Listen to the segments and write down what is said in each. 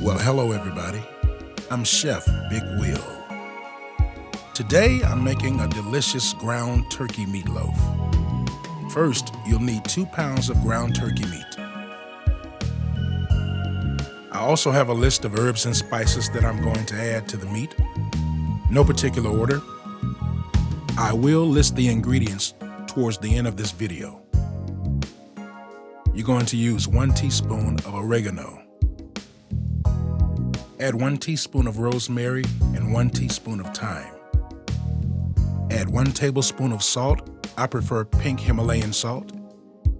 Well, hello everybody. I'm Chef Big Will. Today I'm making a delicious ground turkey meatloaf. First, you'll need 2 pounds of ground turkey meat. I also have a list of herbs and spices that I'm going to add to the meat. No particular order. I will list the ingredients towards the end of this video. You're going to use 1 teaspoon of oregano. Add 1 teaspoon of rosemary and 1 teaspoon of thyme. Add 1 tablespoon of salt. I prefer pink Himalayan salt.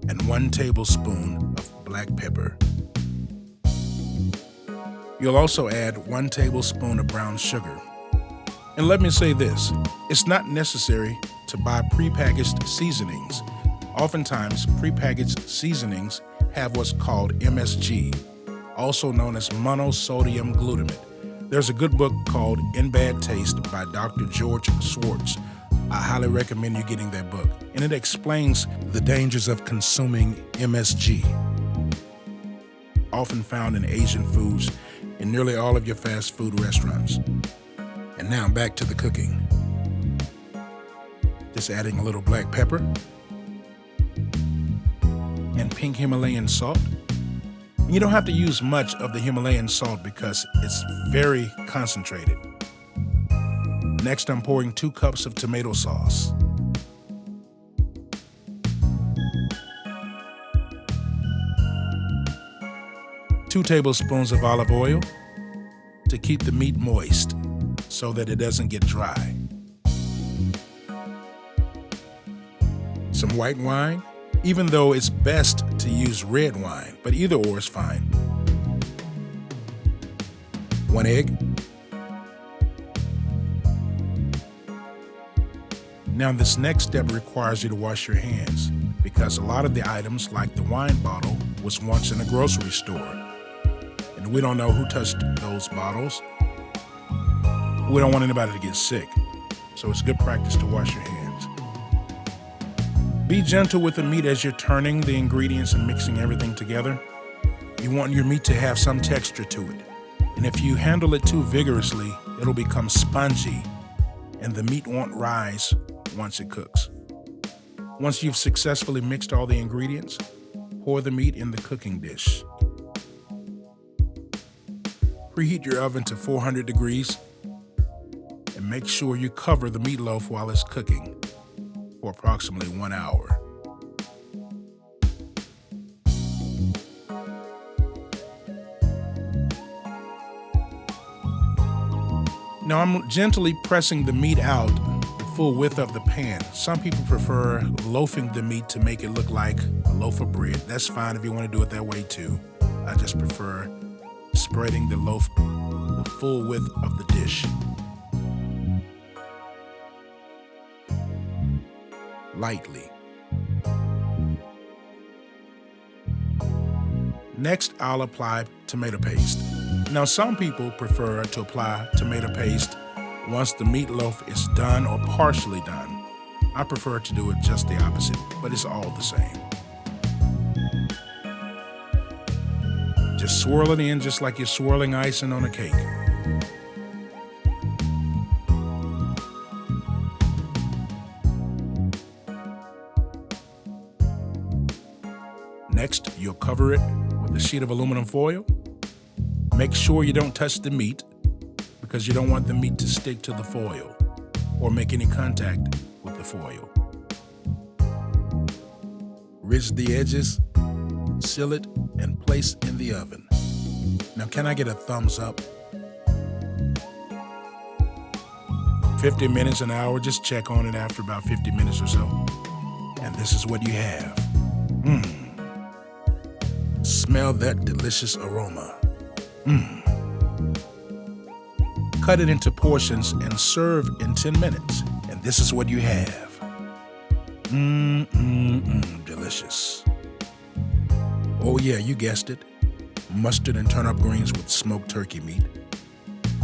And 1 tablespoon of black pepper. You'll also add 1 tablespoon of brown sugar. And let me say this, it's not necessary to buy prepackaged seasonings. Oftentimes, prepackaged seasonings have what's called MSG, also known as monosodium glutamate. There's a good book called In Bad Taste by Dr. George Schwartz. I highly recommend you getting that book. And it explains the dangers of consuming MSG, often found in Asian foods in nearly all of your fast food restaurants. And now back to the cooking. Just adding a little black pepper and pink Himalayan salt. You don't have to use much of the Himalayan salt because it's very concentrated. Next, I'm pouring 2 cups of tomato sauce. Two tablespoons of olive oil to keep the meat moist so that it doesn't get dry. Some white wine, even though it's best to use red wine, but either or is fine. 1 egg. Now this next step requires you to wash your hands because a lot of the items, like the wine bottle, was once in a grocery store. And we don't know who touched those bottles. We don't want anybody to get sick, so it's good practice to wash your hands. Be gentle with the meat as you're turning the ingredients and mixing everything together. You want your meat to have some texture to it. And if you handle it too vigorously, it'll become spongy and the meat won't rise once it cooks. Once you've successfully mixed all the ingredients, pour the meat in the cooking dish. Preheat your oven to 400 degrees and make sure you cover the meatloaf while it's cooking for approximately 1 hour. Now I'm gently pressing the meat out the full width of the pan. Some people prefer loafing the meat to make it look like a loaf of bread. That's fine if you want to do it that way too. I just prefer spreading the loaf the full width of the dish. Lightly. Next, I'll apply tomato paste. Now, some people prefer to apply tomato paste once the meatloaf is done or partially done. I prefer to do it just the opposite, but it's all the same. Just swirl it in just like you're swirling icing on a cake. Next, you'll cover it with a sheet of aluminum foil. Make sure you don't touch the meat because you don't want the meat to stick to the foil or make any contact with the foil. Ridge the edges, seal it, and place in the oven. Now, can I get a thumbs up? 50 minutes, an hour, just check on it after about 50 minutes or so. And this is what you have. Smell that delicious aroma. Cut it into portions and serve in 10 minutes. And this is what you have. Delicious. Oh yeah, you guessed it. Mustard and turnip greens with smoked turkey meat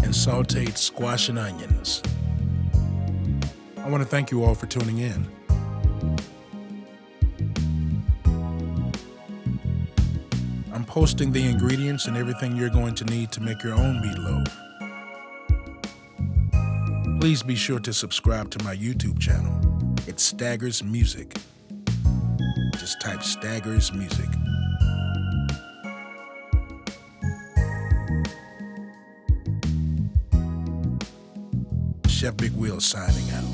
and sauteed squash and onions. I want to thank you all for tuning in. I'm posting the ingredients and everything you're going to need to make your own meatloaf. Please be sure to subscribe to my YouTube channel. It's StaggersMusic. Just type StaggersMusic. Chef Big Will signing out.